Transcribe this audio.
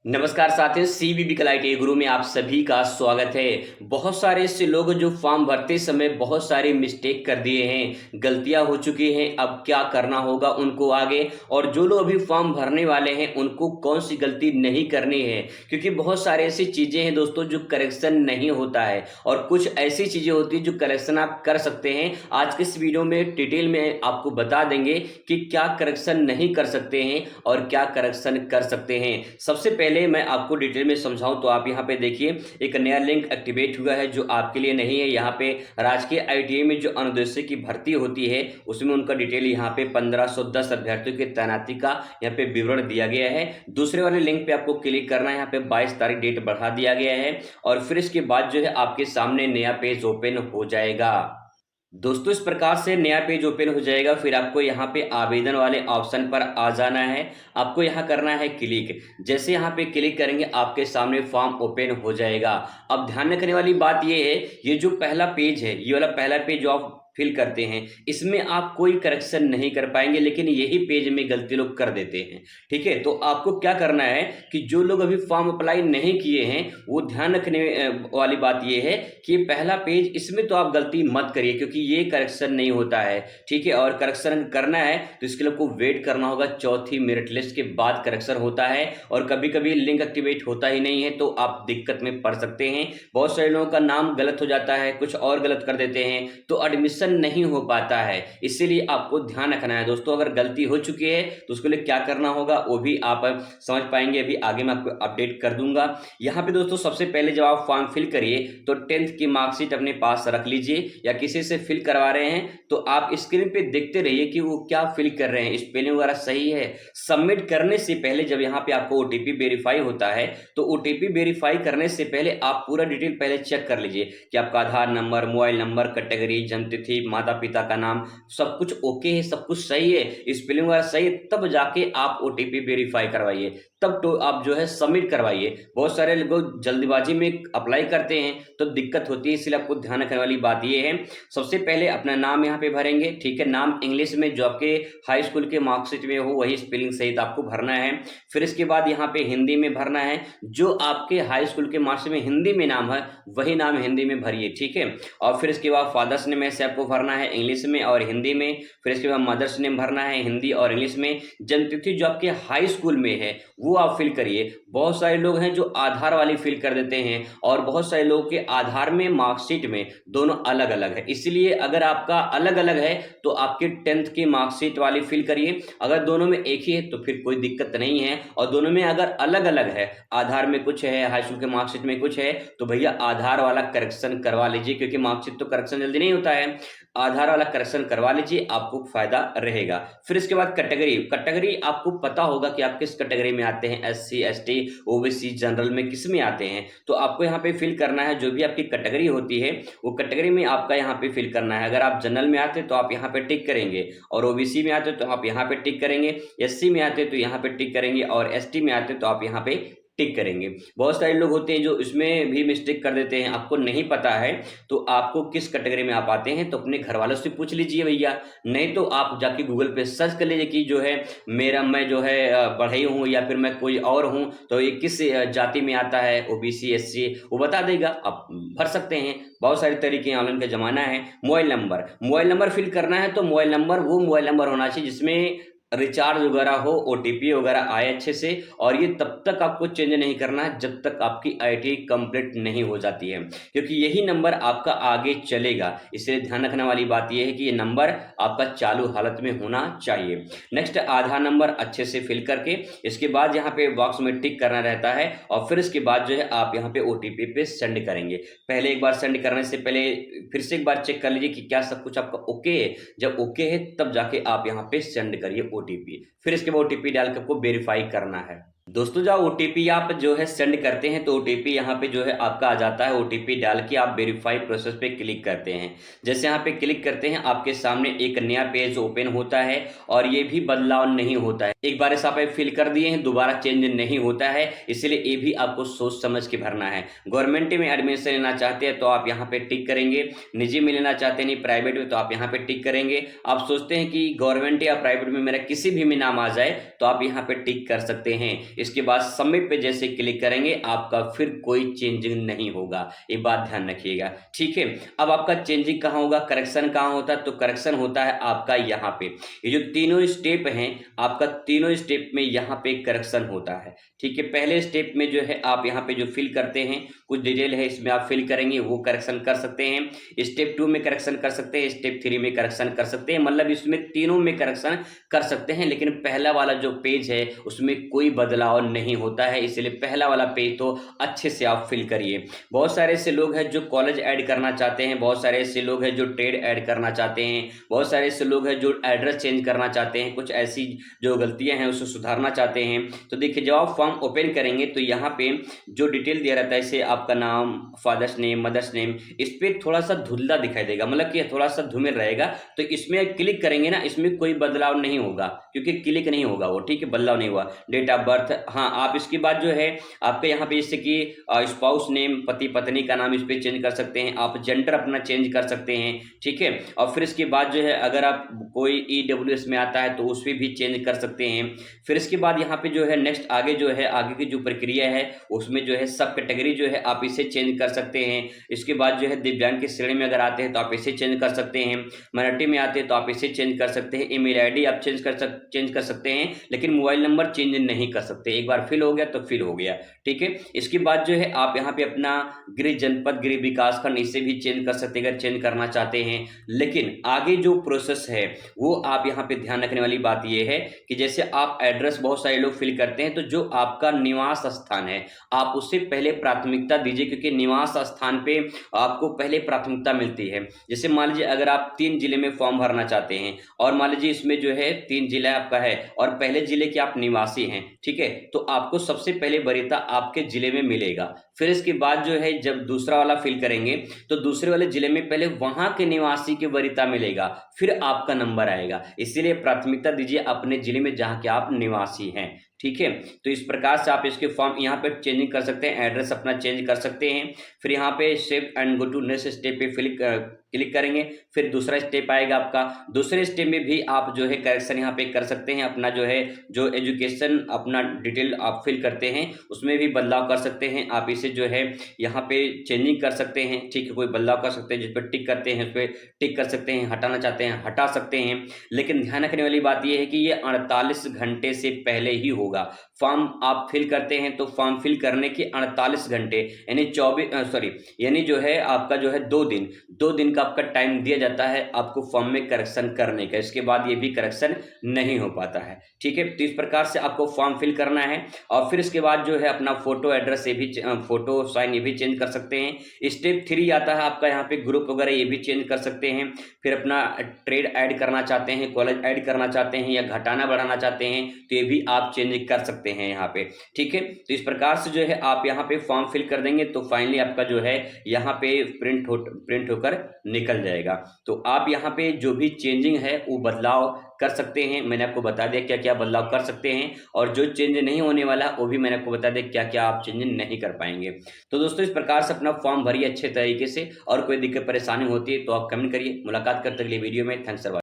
नमस्कार साथियों, सीबीबी कलाईटी गुरु में आप सभी का स्वागत है। बहुत सारे ऐसे लोग जो फॉर्म भरते समय बहुत सारे मिस्टेक कर दिए हैं, गलतियां हो चुकी हैं। अब क्या करना होगा उनको आगे, और जो लोग अभी फॉर्म भरने वाले हैं उनको कौन सी गलती नहीं करनी है, क्योंकि बहुत सारे ऐसी चीज़ें हैं दोस्तों जो करेक्शन नहीं होता है और कुछ ऐसी चीज़ें होती हैं जो करेक्शन आप कर सकते हैं। आज के इस वीडियो में डिटेल में आपको बता देंगे कि क्या करेक्शन नहीं कर सकते हैं और क्या करेक्शन कर सकते हैं। सबसे पहले मैं आपको डिटेल में समझाऊं तो आप यहाँ पे देखिए, एक नया लिंक एक्टिवेट हुआ है जो आपके लिए नहीं है। यहाँ पे राजकीय आईटीआई में जो अनुदेशक की भर्ती होती है उसमें उनका डिटेल यहाँ पे 1510 अभ्यर्थियों की तैनाती का यहाँ पे विवरण दिया गया है। दूसरे वाले लिंक पे आपको क्लिक करना है, यहाँ पे 22 तारीख डेट बढ़ा दिया गया है और फिर इसके बाद जो है आपके सामने नया पेज ओपन हो जाएगा। दोस्तों इस प्रकार से नया पेज ओपन हो जाएगा। फिर आपको यहाँ पे आवेदन वाले ऑप्शन पर आ जाना है, आपको यहाँ करना है क्लिक। जैसे यहाँ पे क्लिक करेंगे आपके सामने फॉर्म ओपन हो जाएगा। अब ध्यान रखने वाली बात ये है, ये जो पहला पेज है, ये वाला पहला पेज जो आप फिल करते हैं इसमें आप कोई करेक्शन नहीं कर पाएंगे, लेकिन यही पेज में गलती लोग कर देते हैं। ठीक है, तो आपको क्या करना है कि जो लोग अभी फॉर्म अप्लाई नहीं किए हैं वो ध्यान रखने वाली बात ये है कि पहला पेज इसमें तो आप गलती मत करिए, क्योंकि ये करेक्शन नहीं होता है। ठीक है, और करेक्शन करना है तो इसके लिए आपको वेट करना होगा, चौथी मेरिट लिस्ट के बाद करेक्शन होता है। और कभी कभी लिंक एक्टिवेट होता ही नहीं है तो आप दिक्कत में पड़ सकते हैं। बहुत सारे लोगों का नाम गलत हो जाता है, कुछ और गलत कर देते हैं तो एडमिशन नहीं हो पाता है। इसीलिए आपको ध्यान रखना है दोस्तों। अगर गलती हो चुकी है तो उसके लिए क्या करना होगा वो भी आप समझ पाएंगे, अभी आगे मैं आपको अपडेट कर दूंगा। यहाँ पे दोस्तों सबसे पहले जब आप फॉर्म फिल करिए तो 10th की मार्कशीट अपने पास रख लीजिए, या किसी से फिल करवा रहे हैं तो आप स्क्रीन पे देखते रहिए कि वो क्या फिल कर रहे हैं, स्पेलिंग वगैरह सही है। सबमिट करने से पहले जब यहाँ पे आपको ओटीपी वेरीफाई होता है तो ओटीपी वेरीफाई करने से पहले आप पूरा डिटेल पहले चेक कर लीजिए कि आपका आधार नंबर, मोबाइल नंबर, कैटेगरी, जन्मतिथि, माता पिता का नाम, सब कुछ ओके है, सब कुछ सही है, स्पेलिंग वगैरह सही है, तब जाके आप ओटीपी वेरीफाई करवाइए, तब तो आप जो है सबमिट करवाइए। बहुत सारे लोग जल्दबाजी में अप्लाई करते हैं तो दिक्कत होती है, इसलिए आपको ध्यान रखने वाली बात ये है। सबसे पहले अपना नाम यहाँ पे भरेंगे। ठीक है, नाम इंग्लिश में जो आपके हाई स्कूल के मार्कशीट में हो वही स्पेलिंग सहित आपको भरना है। फिर इसके बाद यहाँ पे हिंदी में भरना है, जो आपके हाई स्कूल के मार्कशीट में हिंदी में नाम है वही नाम हिंदी में भरिए। ठीक है, और फिर इसके बाद फादर्स नेम ऐसे आपको भरना है इंग्लिश में और हिंदी में। फिर इसके बाद मदर्स नेम भरना है हिंदी और इंग्लिश में। जन्मतिथि जो आपके हाई स्कूल में है वो आप फिल करिए। बहुत सारे लोग हैं जो आधार वाली फिल कर देते हैं और बहुत सारे लोगों के आधार में मार्कशीट में दोनों अलग अलग है, इसलिए अगर आपका अलग अलग है तो आपके 10th की मार्कशीट वाली फिल करिए। अगर दोनों में एक ही है तो फिर कोई दिक्कत नहीं है, और दोनों में अगर अलग अलग है, आधार में कुछ है, हाई स्कूल के मार्कशीट में कुछ है, तो भैया आधार वाला करेक्शन करवा लीजिए, क्योंकि मार्कशीट तो करेक्शन जल्दी नहीं होता है। आधार वाला करेक्शन करवा लीजिए, आपको फायदा रहेगा। फिर इसके बाद कैटेगरी आपको पता होगा कि आप किस कैटेगरी में आते हैं, एससी, एसटी, ओबीसी, जनरल में किस में आते हैं, तो आपको यहाँ पे फिल करना है। जो भी आपकी कैटेगरी होती है वो कैटेगरी में आपका यहाँ पे फिल करना है। अगर आप जनरल में आते तो आप यहाँ पे टिक करेंगे, और ओबीसी में आते तो आप यहाँ पे टिक करेंगे, एससी में आते तो यहाँ पे टिक करेंगे, और एसटी में आते तो आप यहाँ पे टिक करेंगे। बहुत सारे लोग होते हैं जो इसमें भी मिस्टेक कर देते हैं, आपको नहीं पता है तो आपको किस कैटेगरी में आप आते हैं तो अपने घर वालों से पूछ लीजिए भैया, नहीं तो आप जाके गूगल पे सर्च कर लीजिए कि जो है मैं जो है बढ़ई हूँ या फिर मैं कोई और हूँ, तो ये किस जाति में आता है, ओबीसी, एससी, वो बता देगा, आप भर सकते हैं। बहुत सारे तरीके ऑनलाइन का जमाना है। मोबाइल नंबर फिल करना है तो मोबाइल नंबर वो मोबाइल नंबर होना चाहिए जिसमें रिचार्ज वगैरह हो, ओटीपी वगैरह आए अच्छे से, और ये तब तक आपको चेंज नहीं करना है जब तक आपकी आईटी कंप्लीट नहीं हो जाती है, क्योंकि यही नंबर आपका आगे चलेगा। इसलिए ध्यान रखने वाली बात यह है कि ये नंबर आपका चालू हालत में होना चाहिए। नेक्स्ट, आधार नंबर अच्छे से फिल करके इसके बाद यहाँ पे बॉक्स में टिक करना रहता है, और फिर इसके बाद जो है आप यहाँ पे ओटीपी पे सेंड करेंगे। पहले एक बार सेंड करने से पहले फिर से एक बार चेक कर लीजिए कि क्या सब कुछ आपका ओके है। जब ओके है तब जाके आप यहाँ पे सेंड करिए ओटीपी। फिर इसके बाद ओटीपी डाल के आपको वेरीफाई करना है। दोस्तों जब ओटीपी आप जो है सेंड करते हैं तो ओटीपी यहाँ पे जो है आपका आ जाता है। ओटीपी डाल के आप वेरीफाई प्रोसेस पे क्लिक करते हैं। जैसे यहाँ पे क्लिक करते हैं आपके सामने एक नया पेज ओपन होता है, और ये भी बदलाव नहीं होता है। एक बार इसे आप फिल कर दिए हैं दोबारा चेंज नहीं होता है, इसलिए ये भी आपको सोच समझ के भरना है। गवर्नमेंट में एडमिशन लेना चाहते हैं तो आप यहाँ पे टिक करेंगे, निजी में लेना चाहते हैं, नहीं प्राइवेट में, तो आप यहाँ पे टिक करेंगे। आप सोचते हैं कि गवर्नमेंट या प्राइवेट में मेरा किसी भी में नाम आ जाए तो आप यहाँ पे टिक कर सकते हैं। इसके बाद सबमिट पे जैसे क्लिक करेंगे आपका फिर कोई चेंजिंग नहीं होगा, ये बात ध्यान रखिएगा। ठीक है, अब आपका चेंजिंग कहाँ होगा, करेक्शन कहाँ होता है, तो करेक्शन होता है आपका यहाँ पे। ये जो तीनों स्टेप हैं आपका, तीनों स्टेप में यहाँ पे करेक्शन होता है। ठीक है, पहले स्टेप में जो है आप यहाँ पे जो फिल करते हैं कुछ डिटेल है इसमें आप फिल करेंगे, वो करेक्शन कर सकते हैं। स्टेप 2 में करेक्शन कर सकते हैं, स्टेप 3 में करेक्शन कर सकते हैं, मतलब इसमें तीनों में करेक्शन कर सकते हैं। लेकिन पहला वाला जो पेज है उसमें कोई बदलाव नहीं होता है, इसलिए पहला वाला पेज तो अच्छे से आप फिल करिए। बहुत सारे ऐसे लोग हैं जो कॉलेज ऐड करना चाहते हैं, बहुत सारे ऐसे लोग हैं जो ट्रेड ऐड करना चाहते हैं, बहुत सारे ऐसे लोग हैं जो एड्रेस चेंज करना चाहते हैं, कुछ ऐसी जो गलतियां हैं उसे सुधारना चाहते हैं। तो देखिए जब आप फॉर्म ओपन करेंगे तो यहाँ पे जो डिटेल दिया रहता है, जैसे आपका नाम, फादर्स नेम, मदर्स नेम, इस पर थोड़ा सा धुंधला दिखाई देगा, मतलब कि थोड़ा सा धूमिल रहेगा। तो इसमें क्लिक करेंगे ना, इसमें कोई बदलाव नहीं होगा क्योंकि क्लिक नहीं होगा वो। ठीक है, बदलाव नहीं हुआ। डेट ऑफ बर्थ, हाँ आप इसके बाद जो है आपके यहाँ पे जैसे कि स्पाउस नेम, पति पत्नी का नाम इस पे चेंज कर सकते हैं आप, जेंडर अपना चेंज कर सकते हैं। ठीक है, और फिर इसके बाद जो है अगर आप कोई EWS में आता है तो उस पर भी चेंज कर सकते हैं। फिर इसके बाद यहाँ पे जो है नेक्स्ट आगे जो है आगे की जो प्रक्रिया है उसमें जो है सब कैटेगरी जो है आप इसे चेंज कर सकते हैं। इसके बाद जो है दिव्यांग की श्रेणी में अगर आते हैं तो आप इसे चेंज कर सकते हैं, माइनॉरिटी में आते हैं तो आप इसे चेंज कर सकते हैं, ईमेल आईडी आप चेंज कर सकते हैं, लेकिन मोबाइल नंबर चेंज नहीं कर सकते। एक बार फिल हो गया तो फिल हो गया। ठीक है, इसके बाद जो है आप यहाँ पे अपना गृह जनपद, गृह विकास खंड इसे भी चेंज कर सकते हैं अगर चेंज करना चाहते हैं। लेकिन आगे जो प्रोसेस है वो आप यहाँ पे ध्यान रखने वाली बात ये है कि जैसे आप एड्रेस बहुत सारे लोग फिल करते हैं, तो जो आपका निवास स्थान है आप उससे पहले प्राथमिकता दीजिए, क्योंकि निवास स्थान पे आपको पहले प्राथमिकता मिलती है। जैसे मान लीजिए अगर आप 3 जिले में फॉर्म भरना चाहते हैं और मान लीजिए इसमें जो है 3 जिला आपका है और पहले जिले के आप निवासी हैं, ठीक है, तो आपको सबसे पहले वरीयता आपके जिले में मिलेगा। फिर इसके बाद जो है जब दूसरा वाला फिल करेंगे तो दूसरे वाले जिले में पहले वहां के निवासी की वरीयता मिलेगा, फिर आपका नंबर आएगा। इसीलिए प्राथमिकता दीजिए अपने जिले में जहां के आप निवासी हैं। ठीक है, तो इस प्रकार से आप इसके फॉर्म यहाँ पे चेंजिंग कर सकते हैं, एड्रेस अपना चेंज कर सकते हैं। फिर यहाँ पे save and go to next step पे क्लिक करेंगे, फिर दूसरा स्टेप आएगा आपका। दूसरे स्टेप में भी आप जो है करेक्शन यहाँ पे कर सकते हैं, अपना जो है जो एजुकेशन अपना डिटेल आप फिल करते हैं उसमें भी बदलाव कर सकते हैं। आप इसे जो है यहाँ पे चेंजिंग कर सकते हैं। ठीक है, कोई बदलाव कर सकते हैं, जिस पर टिक करते हैं उस पर टिक कर सकते हैं, हटाना चाहते हैं हटा सकते हैं। लेकिन ध्यान रखने वाली बात यह है कि ये 48 घंटे से पहले ही होगा। फॉर्म आप फिल करते हैं तो फॉर्म फिल करने के 48 घंटे यानी जो है आपका जो है 2 दिन का आपका टाइम दिया जाता है आपको फॉर्म में करेक्शन करने का। इसके बाद ये भी करेक्शन नहीं हो पाता है। ठीक है, तो इस प्रकार से आपको फॉर्म फिल करना है और फिर इसके बाद जो है अपना फोटो, एड्रेस, ये भी फोटो, साइन ये भी चेंज कर सकते हैं। स्टेप 3 आता है आपका, यहाँ पे ग्रुप वगैरह ये भी चेंज कर सकते हैं। फिर अपना ट्रेड ऐड करना चाहते हैं, कॉलेज ऐड करना चाहते हैं या घटाना बढ़ाना चाहते हैं तो ये भी आप चेंज कर सकते हैं यहाँ पे। ठीक है, तो इस प्रकार से जो है आप यहाँ पे फॉर्म फिल कर देंगे तो फाइनली आपका जो है यहाँ पे प्रिंट होकर निकल जाएगा। तो आप यहाँ पे जो भी चेंजिंग है वो बदलाव कर सकते हैं। मैंने आपको बता दिया क्या क्या बदलाव कर सकते हैं, और जो चेंज नहीं होने वाला वो भी मैंने आपको बता दिया क्या क्या आप चेंज नहीं कर पाएंगे। तो दोस्तों इस प्रकार से अपना फॉर्म भरिए अच्छे तरीके से, और कोई दिक्कत परेशानी होती है तो आप कमेंट करिए। मुलाकात करते अगले वीडियो में। Thanks for